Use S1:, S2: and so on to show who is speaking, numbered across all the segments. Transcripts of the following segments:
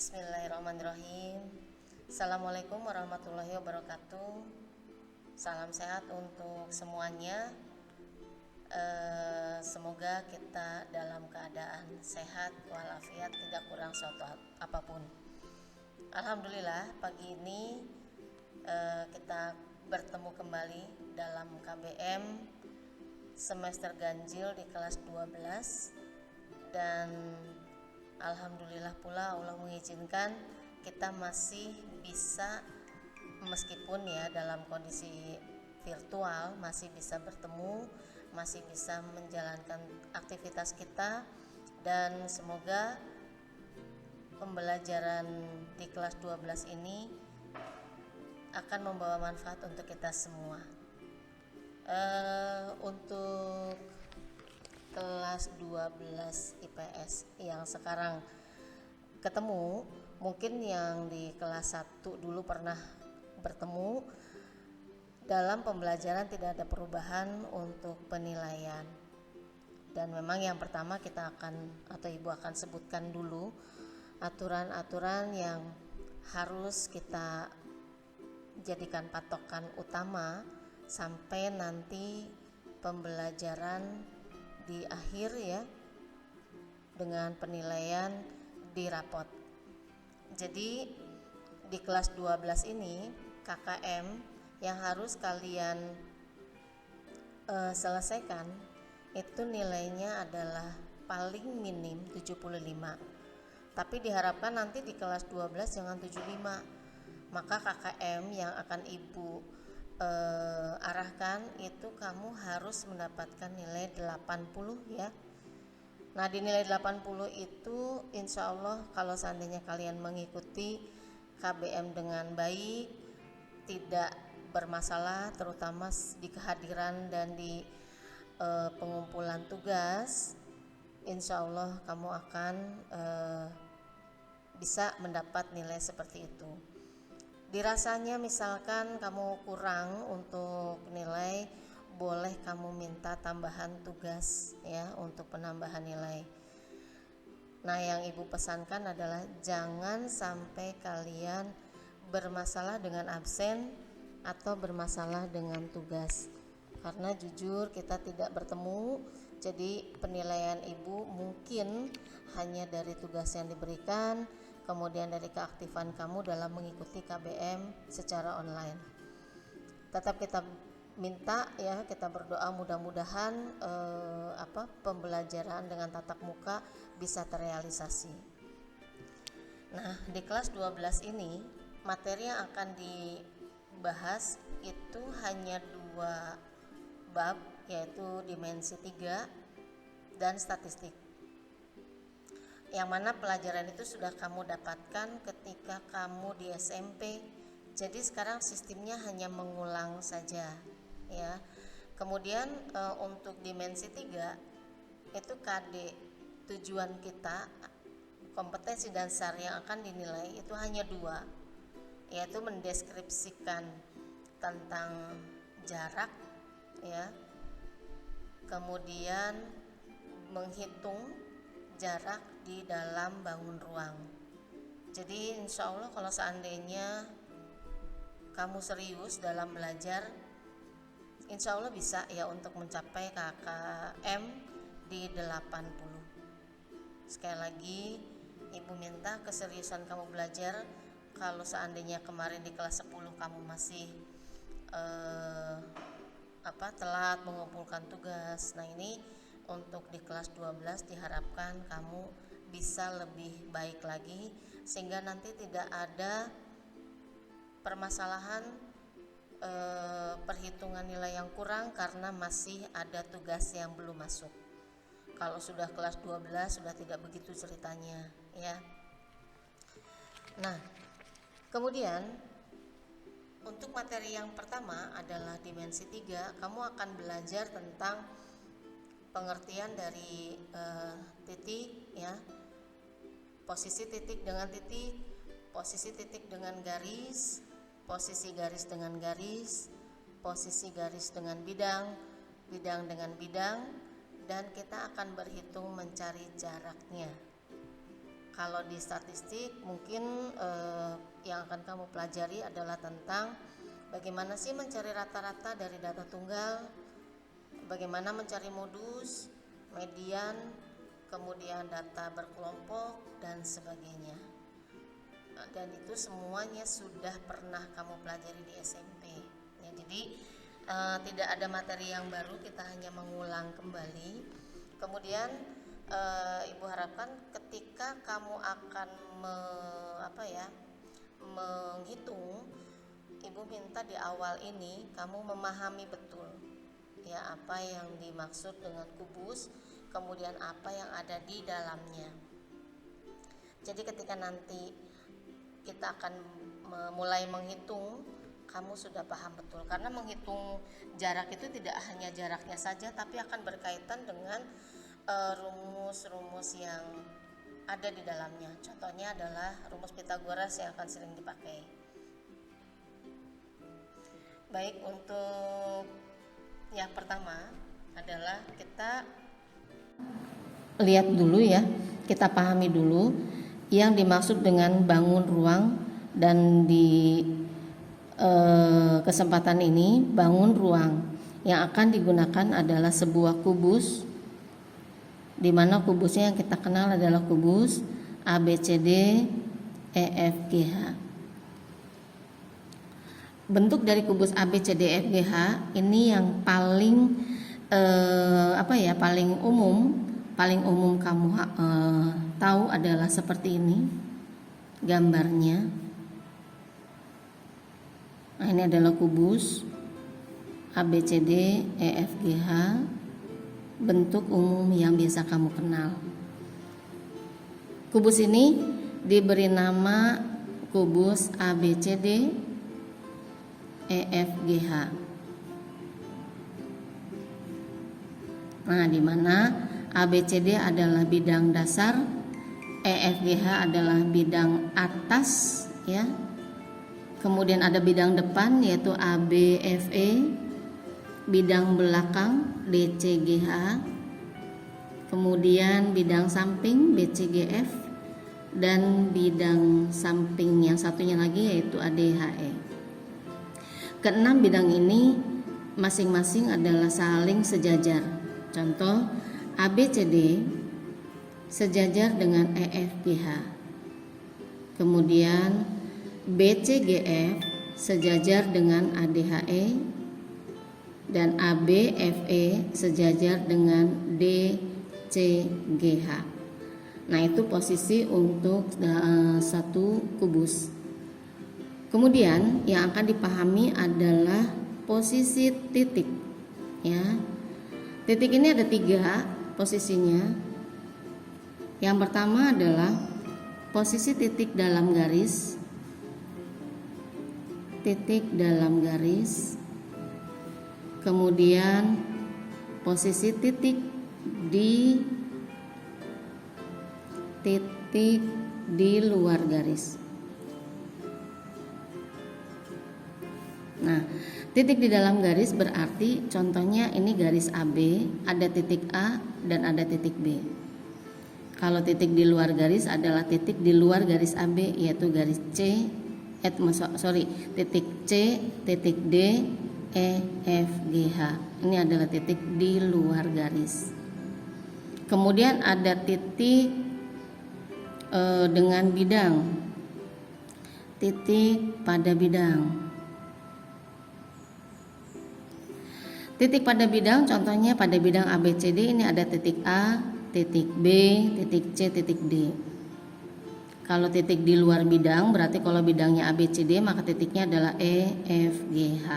S1: Bismillahirrahmanirrahim. Assalamualaikum warahmatullahi wabarakatuh. Salam sehat untuk semuanya. Semoga kita dalam keadaan sehat walafiat, tidak kurang suatu apapun. Alhamdulillah pagi ini kita bertemu kembali dalam KBM semester ganjil di kelas 12, dan alhamdulillah pula Allah mengizinkan kita masih bisa, meskipun ya dalam kondisi virtual, masih bisa bertemu, masih bisa menjalankan aktivitas kita, dan semoga pembelajaran di kelas 12 ini akan membawa manfaat untuk kita semua. Untuk kelas 12 IPS yang sekarang ketemu, mungkin yang di kelas 1 dulu pernah bertemu, dalam pembelajaran tidak ada perubahan untuk penilaian. Dan memang yang pertama kita akan, atau ibu akan sebutkan dulu aturan-aturan yang harus kita jadikan patokan utama sampai nanti pembelajaran di akhir ya, dengan penilaian di rapot. Jadi di kelas 12 ini KKM yang harus kalian selesaikan itu nilainya adalah paling minim 75. Tapi diharapkan nanti di kelas 12 jangan 75. Maka KKM yang akan ibu arahkan itu kamu harus mendapatkan nilai 80 ya. Nah di nilai 80 itu insya Allah kalau seandainya kalian mengikuti KBM dengan baik, tidak bermasalah, terutama di kehadiran dan di pengumpulan tugas, insya Allah kamu akan bisa mendapat nilai seperti itu. Dirasanya misalkan kamu kurang untuk nilai, boleh kamu minta tambahan tugas ya untuk penambahan nilai. Nah yang ibu pesankan adalah jangan sampai kalian bermasalah dengan absen atau bermasalah dengan tugas, karena jujur kita tidak bertemu, jadi penilaian ibu mungkin hanya dari tugas yang diberikan, kemudian dari keaktifan kamu dalam mengikuti KBM secara online. Tetap kita minta ya, kita berdoa mudah-mudahan pembelajaran dengan tatap muka bisa terrealisasi. Nah di kelas 12 ini materi yang akan dibahas itu hanya 2 bab, yaitu dimensi 3 dan statistik, yang mana pelajaran itu sudah kamu dapatkan ketika kamu di SMP. Jadi sekarang sistemnya hanya mengulang saja ya. Kemudian untuk dimensi 3 itu KD, tujuan kita, kompetensi dasar yang akan dinilai itu hanya 2, yaitu mendeskripsikan tentang jarak ya, kemudian menghitung jarak di dalam bangun ruang. Jadi insya Allah kalau seandainya kamu serius dalam belajar, insya Allah bisa ya untuk mencapai KKM di 80. Sekali lagi ibu minta keseriusan kamu belajar. Kalau seandainya kemarin di kelas 10 kamu masih telat mengumpulkan tugas, nah ini untuk di kelas 12 diharapkan kamu bisa lebih baik lagi, sehingga nanti tidak ada permasalahan perhitungan nilai yang kurang karena masih ada tugas yang belum masuk. Kalau sudah kelas 12 sudah tidak begitu ceritanya ya. Nah kemudian untuk materi yang pertama adalah dimensi 3, kamu akan belajar tentang pengertian dari titik ya, posisi titik dengan titik, posisi titik dengan garis, posisi garis dengan garis, posisi garis dengan bidang, bidang dengan bidang, dan kita akan berhitung mencari jaraknya. Kalau di statistik mungkin yang akan kamu pelajari adalah tentang bagaimana sih mencari rata-rata dari data tunggal, bagaimana mencari modus, median, kemudian data berkelompok dan sebagainya. Dan itu semuanya sudah pernah kamu pelajari di SMP. Ya, jadi tidak ada materi yang baru, kita hanya mengulang kembali. Kemudian Ibu harapkan ketika kamu akan menghitung, Ibu minta di awal ini kamu memahami betul ya apa yang dimaksud dengan kubus, kemudian apa yang ada di dalamnya. Jadi ketika nanti kita akan mulai menghitung, kamu sudah paham betul, karena menghitung jarak itu tidak hanya jaraknya saja, tapi akan berkaitan dengan rumus-rumus yang ada di dalamnya. Contohnya adalah rumus Pitagoras yang akan sering dipakai. Baik, untuk yang pertama adalah kita lihat dulu ya, kita pahami dulu yang dimaksud dengan bangun ruang. Dan di kesempatan ini bangun ruang yang akan digunakan adalah sebuah kubus, di mana kubusnya yang kita kenal adalah kubus ABCD EFGH. Bentuk dari kubus ABCD EFGH ini yang paling paling umum kamu tahu adalah seperti ini gambarnya. Nah, ini adalah kubus ABCD EFGH, bentuk umum yang biasa kamu kenal. Kubus ini diberi nama kubus ABCD EFGH. Nah, di mana ABCD adalah bidang dasar, EFGH adalah bidang atas ya. Kemudian ada bidang depan yaitu ABFE, bidang belakang DCGH, kemudian bidang samping BCGF, dan bidang samping yang satunya lagi yaitu ADHE. Keenam bidang ini masing-masing adalah saling sejajar. Contoh, ABCD sejajar dengan EFGH. Kemudian BCGF sejajar dengan ADHE dan ABFE sejajar dengan DCGH. Nah, itu posisi untuk satu kubus. Kemudian yang akan dipahami adalah posisi titik ya. Titik ini ada 3 posisinya. Yang pertama adalah posisi titik dalam garis, titik dalam garis, kemudian posisi titik di luar garis. Nah, titik di dalam garis berarti contohnya ini garis AB, ada titik A dan ada titik B. Kalau titik di luar garis adalah titik di luar garis AB, yaitu garis C, titik C, titik D, E, F, G, H. Ini adalah titik di luar garis. Kemudian ada titik dengan bidang, titik pada bidang. Titik pada bidang contohnya pada bidang ABCD ini ada titik A, titik B, titik C, titik D. Kalau titik di luar bidang berarti kalau bidangnya ABCD maka titiknya adalah E, F, G, H.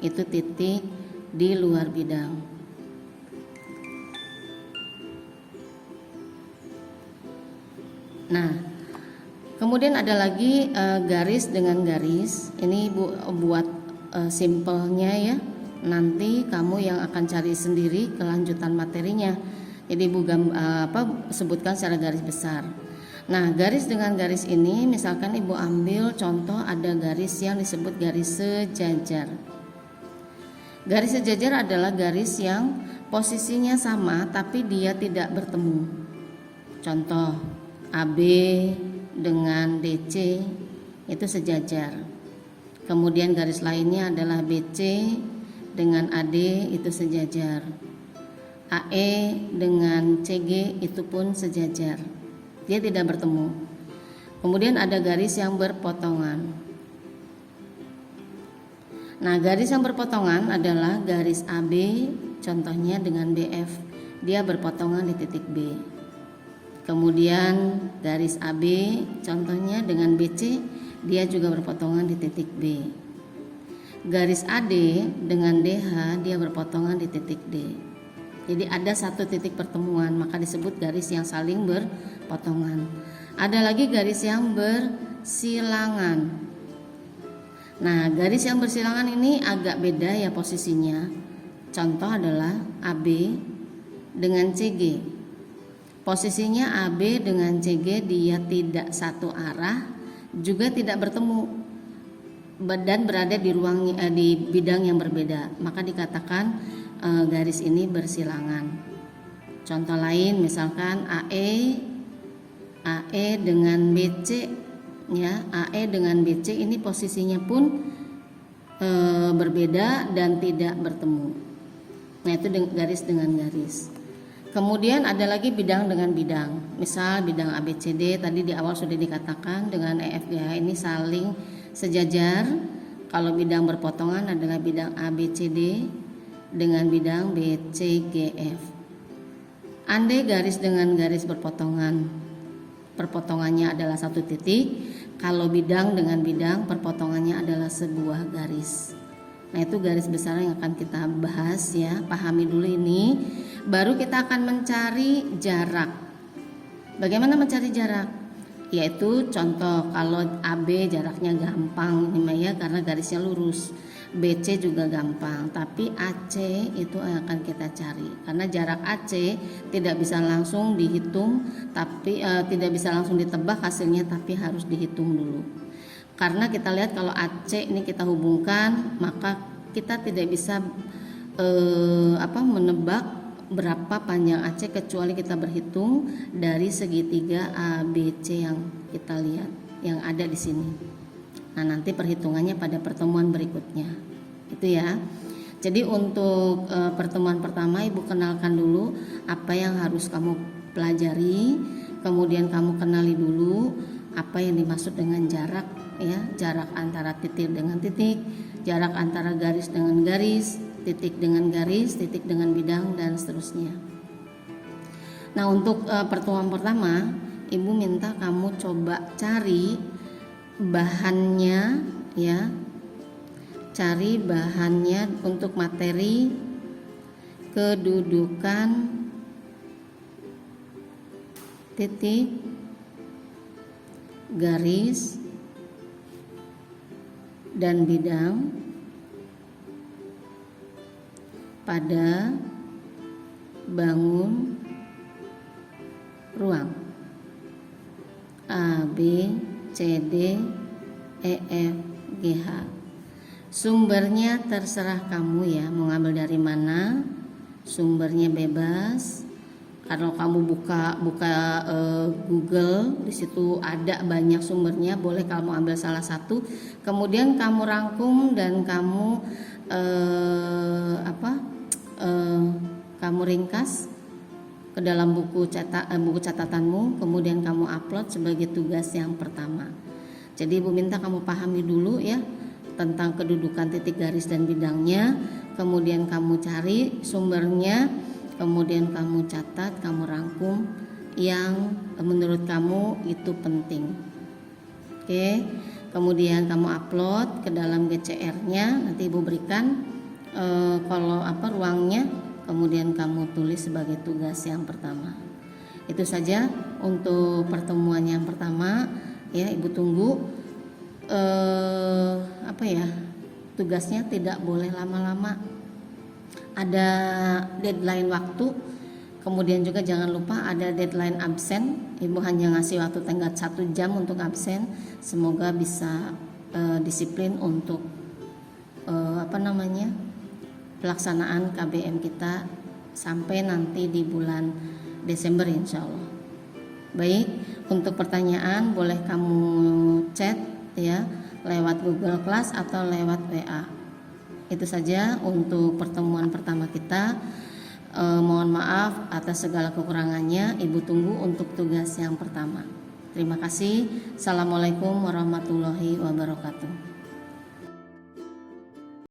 S1: Itu titik di luar bidang. Nah, kemudian ada lagi garis dengan garis. Ini Ibu buat simpelnya ya. Nanti kamu yang akan cari sendiri kelanjutan materinya. Jadi Ibu sebutkan secara garis besar. Nah, garis dengan garis ini misalkan Ibu ambil contoh ada garis yang disebut garis sejajar. Garis sejajar adalah garis yang posisinya sama tapi dia tidak bertemu. Contoh,
S2: AB dengan DC itu sejajar. Kemudian garis lainnya adalah BC dengan AD itu sejajar. AE dengan CG itu pun sejajar. Dia tidak bertemu. Kemudian ada garis yang berpotongan. Nah, garis yang berpotongan adalah garis AB contohnya dengan BF. Dia berpotongan di titik B. Kemudian garis AB contohnya dengan BC, dia juga berpotongan di titik B. Garis AD dengan DH dia berpotongan di titik D. Jadi ada satu titik pertemuan, maka disebut garis yang saling berpotongan. Ada lagi garis yang bersilangan. Nah, garis yang bersilangan ini agak beda ya posisinya. Contoh adalah AB dengan CG. Posisinya AB dengan CG dia tidak satu arah, juga tidak bertemu dan berada di di bidang yang berbeda, maka dikatakan garis ini bersilangan. Contoh lain misalkan AE dengan BC ya, AE dengan BC ini posisinya pun berbeda dan tidak bertemu. Nah, itu garis dengan garis. Kemudian ada lagi bidang dengan bidang. Misal bidang ABCD tadi di awal sudah dikatakan dengan EFGH ini saling sejajar. Kalau bidang berpotongan adalah bidang ABCD dengan bidang BCGF. Andai garis dengan garis berpotongan, perpotongannya adalah satu titik. Kalau bidang dengan bidang, perpotongannya adalah sebuah garis. Nah, itu garis besar yang akan kita bahas ya. Pahami dulu ini. Baru kita akan mencari jarak. Bagaimana mencari jarak? Yaitu contoh kalau AB jaraknya gampang ini ya, karena garisnya lurus. BC juga gampang, tapi AC itu yang akan kita cari. Karena jarak AC tidak bisa langsung dihitung, tapi tidak bisa langsung ditebak hasilnya, tapi harus dihitung dulu. Karena kita lihat kalau AC ini kita hubungkan, maka kita tidak bisa menebak berapa panjang AC kecuali kita berhitung dari segitiga ABC yang kita lihat yang ada di sini. Nah, nanti perhitungannya pada pertemuan berikutnya. Itu ya. Jadi untuk pertemuan pertama Ibu kenalkan dulu apa yang harus kamu pelajari, kemudian kamu kenali dulu apa yang dimaksud dengan jarak ya, jarak antara titik dengan titik, jarak antara garis dengan garis, titik dengan garis, titik dengan bidang dan seterusnya. Nah, untuk pertemuan pertama, Ibu minta kamu coba cari bahannya ya. Cari bahannya untuk materi kedudukan titik, garis, dan bidang pada bangun ruang A, B, C, D, E, F, G, H. Sumbernya terserah kamu ya, mau ngambil dari mana. Sumbernya bebas. Kalau kamu buka Google, di situ ada banyak sumbernya, boleh kamu ambil salah satu. Kemudian kamu rangkum dan kamu kamu ringkas ke dalam buku catatanmu, kemudian kamu upload sebagai tugas yang pertama. Jadi Ibu minta kamu pahami dulu ya tentang kedudukan titik, garis, dan bidangnya, kemudian kamu cari sumbernya, kemudian kamu catat, kamu rangkum yang menurut kamu itu penting. Oke, kemudian kamu upload ke dalam GCR-nya, nanti Ibu berikan ruangnya, kemudian kamu tulis sebagai tugas yang pertama. Itu saja untuk pertemuan yang pertama ya. Ibu tunggu tugasnya tidak boleh lama-lama, ada deadline waktu, kemudian juga jangan lupa ada deadline absen. Ibu hanya ngasih waktu tenggat 1 jam untuk absen. Semoga bisa disiplin untuk pelaksanaan KBM kita sampai nanti di bulan Desember insya Allah. Baik, Untuk pertanyaan boleh kamu chat ya lewat Google Class atau lewat WA. Itu saja untuk pertemuan pertama kita. Mohon maaf atas segala kekurangannya. Ibu tunggu untuk tugas yang pertama. Terima kasih. Assalamualaikum warahmatullahi wabarakatuh.